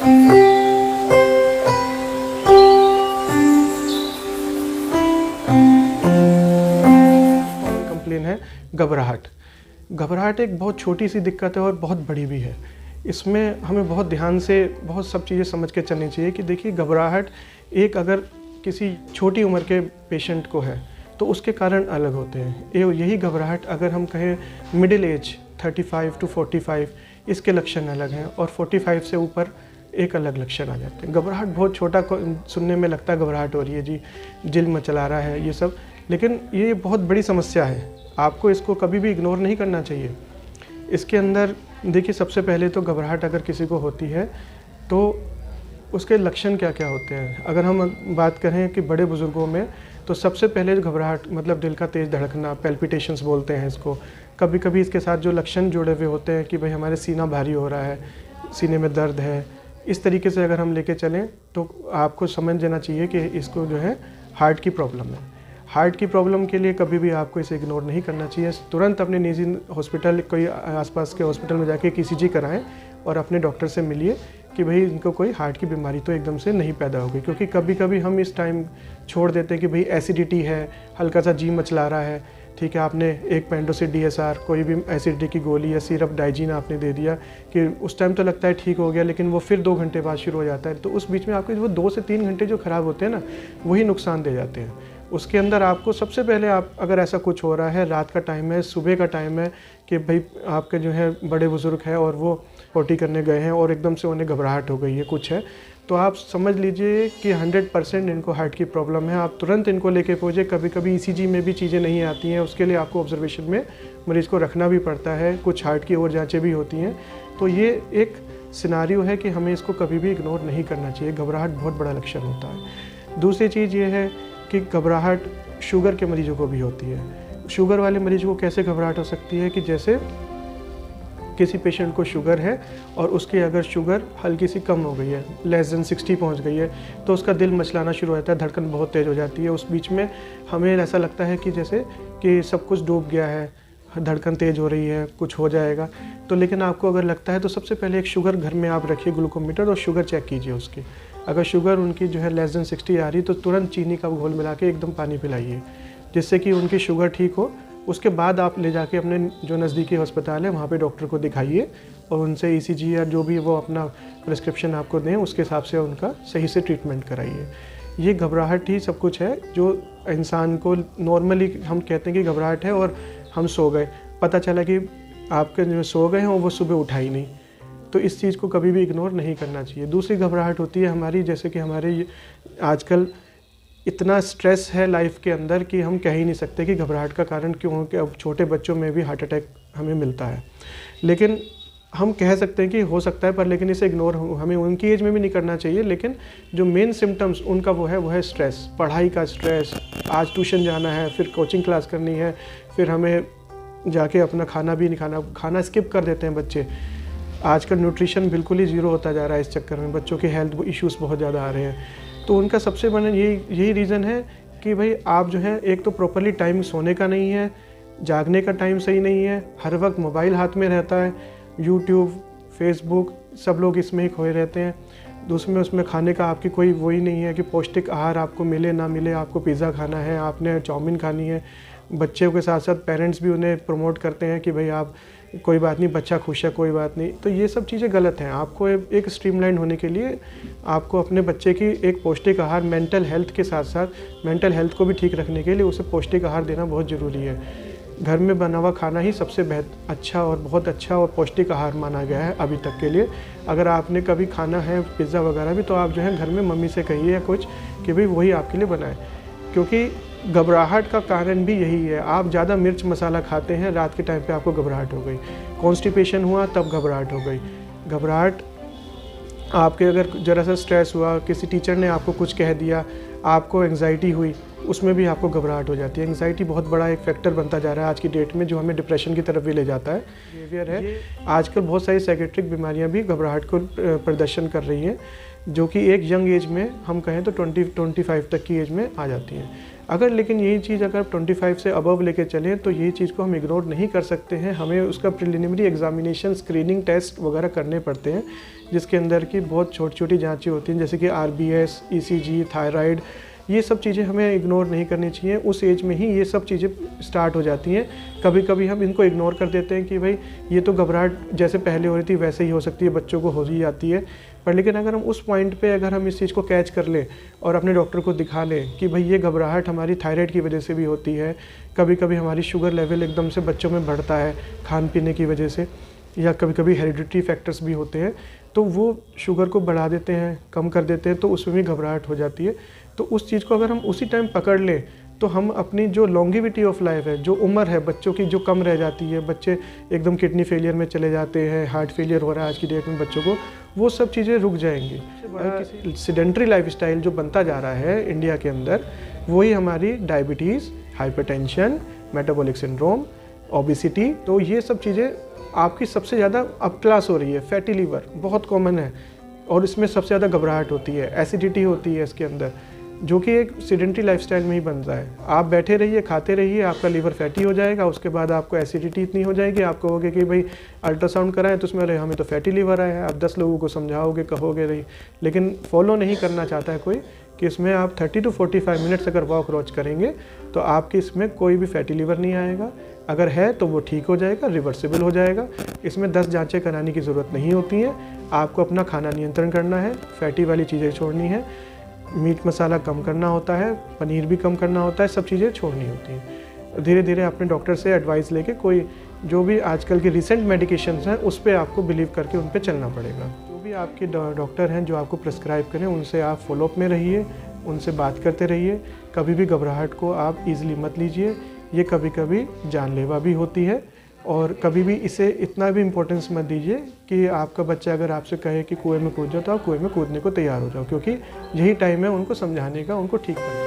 Complain है घबराहट। घबराहट एक बहुत छोटी सी दिक्कत है और बहुत बड़ी भी है। इसमें हमें बहुत ध्यान से बहुत सब चीज़ें समझ के चलनी चाहिए कि देखिए, घबराहट एक अगर किसी छोटी उम्र के पेशेंट को है तो उसके कारण अलग होते हैं। यही घबराहट अगर हम कहें मिडिल एज 35 टू 45, इसके लक्षण अलग हैं और 45 से ऊपर एक अलग लक्षण आ जाते हैं। घबराहट बहुत छोटा सुनने में लगता है, घबराहट हो रही है जी, दिल मचला रहा है, ये सब, लेकिन ये बहुत बड़ी समस्या है। आपको इसको कभी भी इग्नोर नहीं करना चाहिए। इसके अंदर देखिए, सबसे पहले तो घबराहट अगर किसी को होती है तो उसके लक्षण क्या क्या होते हैं। अगर हम बात करें कि बड़े बुज़ुर्गों में, तो सबसे पहले घबराहट मतलब दिल का तेज़ धड़कना, पैल्पिटेशंस बोलते हैं इसको। कभी कभी इसके साथ जो लक्षण जुड़े हुए होते हैं कि भाई हमारे सीना भारी हो रहा है, सीने में दर्द है, इस तरीके से अगर हम लेके चलें तो आपको समझ लेना चाहिए कि इसको जो है हार्ट की प्रॉब्लम है। हार्ट की प्रॉब्लम के लिए कभी भी आपको इसे इग्नोर नहीं करना चाहिए। तुरंत अपने निजी हॉस्पिटल, कोई आसपास के हॉस्पिटल में जाके ECG कराएं और अपने डॉक्टर से मिलिए कि भाई इनको कोई हार्ट की बीमारी तो एकदम से नहीं पैदा हो गई। क्योंकि कभी कभी हम इस टाइम छोड़ देते हैं कि भाई एसिडिटी है, हल्का सा जी मचला रहा है, ठीक है, आपने एक पेंडोसिड DSR, कोई भी एसिडिटी की गोली या सिरप डाइजीन आपने दे दिया कि उस टाइम तो लगता है ठीक हो गया, लेकिन वो फिर 2 घंटे बाद शुरू हो जाता है। तो उस बीच में आपके वो 2 से 3 घंटे जो ख़राब होते हैं ना, वही नुकसान दे जाते हैं। उसके अंदर आपको सबसे पहले, आप अगर ऐसा कुछ हो रहा है, रात का टाइम है, सुबह का टाइम है, कि भाई आपके जो है बड़े बुज़ुर्ग हैं और वो पोटी करने गए हैं और एकदम से उन्हें घबराहट हो गई है, कुछ है, तो आप समझ लीजिए कि 100% इनको हार्ट की प्रॉब्लम है। आप तुरंत इनको लेके पहुँचे। कभी कभी ECG में भी चीज़ें नहीं आती हैं, उसके लिए आपको ऑब्जर्वेशन में मरीज़ को रखना भी पड़ता है, कुछ हार्ट की और जाँचें भी होती हैं। तो ये एक सिनारियो है कि हमें इसको कभी भी इग्नोर नहीं करना चाहिए। घबराहट बहुत बड़ा लक्षण होता है। दूसरी चीज़ ये है कि घबराहट शुगर के मरीजों को भी होती है। शुगर वाले मरीजों को कैसे घबराहट हो सकती है कि जैसे किसी पेशेंट को शुगर है और उसकी अगर शुगर हल्की सी कम हो गई है, लेस देन 60 पहुंच गई है, तो उसका दिल मचलाना शुरू हो जाता है, धड़कन बहुत तेज़ हो जाती है। उस बीच में हमें ऐसा लगता है कि जैसे कि सब कुछ डूब गया है, धड़कन तेज़ हो रही है, कुछ हो जाएगा। तो लेकिन आपको अगर लगता है तो सबसे पहले एक शुगर घर में आप रखिए, ग्लूकोमीटर, और शुगर चेक कीजिए उसकी। अगर शुगर उनकी जो है लेस देन 60 आ रही तो तुरंत चीनी का घोल मिला के एकदम पानी पिलाइए, जिससे कि उनकी शुगर ठीक हो। उसके बाद आप ले जाके अपने जो नज़दीकी अस्पताल है वहाँ पे डॉक्टर को दिखाइए और उनसे ECG या जो भी वो अपना प्रिस्क्रिप्शन आपको दें उसके हिसाब से उनका सही से ट्रीटमेंट कराइए। ये घबराहट ही सब कुछ है जो इंसान को नॉर्मली हम कहते हैं कि घबराहट है और हम सो गए, पता चला कि आपके जो सो गए हैं और वो सुबह उठा ही नहीं। तो इस चीज़ को कभी भी इग्नोर नहीं करना चाहिए। दूसरी घबराहट होती है हमारी, जैसे कि हमारे आजकल इतना स्ट्रेस है लाइफ के अंदर कि हम कह ही नहीं सकते कि घबराहट का कारण क्यों हो, कि अब छोटे बच्चों में भी हार्ट अटैक हमें मिलता है। लेकिन हम कह सकते हैं कि हो सकता है, पर लेकिन इसे इग्नोर हमें उनकी एज में भी नहीं करना चाहिए। लेकिन जो मेन सिम्टम्स उनका वो है स्ट्रेस, पढ़ाई का स्ट्रेस, आज ट्यूशन जाना है, फिर कोचिंग क्लास करनी है, फिर हमें जाके अपना खाना भी नहीं खाना, खाना स्किप कर देते हैं बच्चे। आजकल न्यूट्रिशन बिल्कुल ही ज़ीरो होता जा रहा है। इस चक्कर में बच्चों के हेल्थ इश्यूज़ बहुत ज़्यादा आ रहे हैं। तो उनका सबसे बड़ा यही रीज़न है कि भाई आप जो है एक तो प्रॉपरली टाइम सोने का नहीं है, जागने का टाइम सही नहीं है, हर वक्त मोबाइल हाथ में रहता है, यूट्यूब, फेसबुक, सब लोग इसमें ही खोए रहते हैं। दूसरे उसमें खाने का आपकी कोई वही नहीं है कि पौष्टिक आहार आपको मिले ना मिले, आपको पिज़्ज़ा खाना है, आपने चाउमीन खानी है। बच्चों के साथ साथ पेरेंट्स भी उन्हें प्रमोट करते हैं कि भाई आप कोई बात नहीं, बच्चा खुश है, कोई बात नहीं। तो ये सब चीज़ें गलत हैं। आपको एक स्ट्रीमलाइन होने के लिए आपको अपने बच्चे की एक पौष्टिक आहार, मेंटल हेल्थ के साथ साथ मेंटल हेल्थ को भी ठीक रखने के लिए उसे पौष्टिक आहार देना बहुत ज़रूरी है। घर में बना हुआ खाना ही सबसे अच्छा और बहुत अच्छा और पौष्टिक आहार माना गया है अभी तक के लिए। अगर आपने कभी खाना है पिज़्ज़ा वगैरह भी, तो आप जो है घर में मम्मी से कहिए या कुछ कि भाई वही आपके लिए बनाए। क्योंकि घबराहट का कारण भी यही है, आप ज़्यादा मिर्च मसाला खाते हैं, रात के टाइम पे आपको घबराहट हो गई, कॉन्स्टिपेशन हुआ तब घबराहट हो गई। घबराहट आपके अगर ज़रा सा स्ट्रेस हुआ, किसी टीचर ने आपको कुछ कह दिया, आपको एंग्जाइटी हुई, उसमें भी आपको घबराहट हो जाती है। एंग्जाइटी बहुत बड़ा एक फैक्टर बनता जा रहा है आज की डेट में, जो हमें डिप्रेशन की तरफ भी ले जाता है। बिहेवियर है, आजकल बहुत सारी साइकेट्रिक बीमारियां भी घबराहट को प्रदर्शन कर रही हैं, जो कि एक यंग एज में हम कहें तो 20-25 तक की एज में आ जाती हैं। अगर लेकिन यही चीज़ अगर 25 से अबव लेके चलें तो ये चीज़ को हम इग्नोर नहीं कर सकते हैं। हमें उसका प्रिलिमिनरी एग्जामिनेशन, स्क्रीनिंग टेस्ट वगैरह करने पड़ते हैं, जिसके अंदर की बहुत छोटी छोटी जाँचें होती हैं, जैसे कि RBS, ECG, थायराइड। ये सब चीज़ें हमें इग्नोर नहीं करनी चाहिए। उस एज में ही ये सब चीज़ें स्टार्ट हो जाती हैं। कभी कभी हम इनको इग्नोर कर देते हैं कि भाई ये तो घबराहट जैसे पहले हो रही थी वैसे ही हो सकती है, बच्चों को हो ही जाती है। पर लेकिन अगर हम उस पॉइंट पे अगर हम इस चीज़ को कैच कर लें और अपने डॉक्टर को दिखा लें कि भाई ये घबराहट हमारी थायराइड की वजह से भी होती है, कभी कभी हमारी शुगर लेवल एकदम से बच्चों में बढ़ता है खान पीने की वजह से, या कभी कभी हेरिडिटरी फैक्टर्स भी होते हैं, तो वो शुगर को बढ़ा देते हैं, कम कर देते हैं, तो उसमें भी घबराहट हो जाती है। तो उस चीज़ को अगर हम उसी टाइम पकड़ लें तो हम अपनी जो लॉन्गिविटी ऑफ लाइफ है, जो उम्र है बच्चों की जो कम रह जाती है, बच्चे एकदम किडनी फेलियर में चले जाते हैं, हार्ट फेलियर हो रहा है आज की डेट में बच्चों को, वो सब चीज़ें रुक जाएंगी। सेडेंट्री लाइफस्टाइल जो बनता जा रहा है इंडिया के अंदर, वही हमारी diabetes, hypertension, metabolic syndrome, obesity, तो ये सब चीज़ें आपकी सबसे ज़्यादा अप क्लास हो रही है। फैटी लीवर बहुत कॉमन है और इसमें सबसे ज़्यादा घबराहट होती है, एसिडिटी होती है इसके अंदर, जो कि एक सेडेंट्री लाइफस्टाइल में ही बन रहा है। आप बैठे रहिए, खाते रहिए, आपका लीवर फैटी हो जाएगा, उसके बाद आपको एसिडिटी इतनी हो जाएगी, आप कहोगे कि भाई अल्ट्रासाउंड कराएं तो उसमें अरे हमें तो फैटी लीवर आया है। आप 10 लोगों को समझाओगे, कहोगे नहीं, लेकिन फॉलो नहीं करना चाहता है कोई कि इसमें आप 30 to 45 मिनट्स अगर वॉक रोज करेंगे तो आपके इसमें कोई भी फैटी लीवर नहीं आएगा। अगर है तो वो ठीक हो जाएगा, रिवर्सिबल हो जाएगा। इसमें 10 जांचें कराने की ज़रूरत नहीं होती हैं। आपको अपना खाना नियंत्रण करना है, फैटी वाली चीज़ें छोड़नी है, मीट मसाला कम करना होता है, पनीर भी कम करना होता है, सब चीज़ें छोड़नी होती हैं। धीरे धीरे अपने डॉक्टर से एडवाइस लेके कोई जो भी आजकल की रिसेंट मेडिकेशंस हैं उस पर आपको बिलीव करके उन पर चलना पड़ेगा। जो भी आपके डॉक्टर हैं जो आपको प्रिस्क्राइब करें उनसे आप फॉलोअप में रहिए, उनसे बात करते रहिए। कभी भी घबराहट को आप ईज़िली मत लीजिए, ये कभी कभी जानलेवा भी होती है। और कभी भी इसे इतना भी इम्पोर्टेंस मत दीजिए कि आपका बच्चा अगर आपसे कहे कि कुएं में कूद जाओ तो आप कुएं में कूदने को तैयार हो जाओ, क्योंकि यही टाइम है उनको समझाने का, उनको ठीक करने का।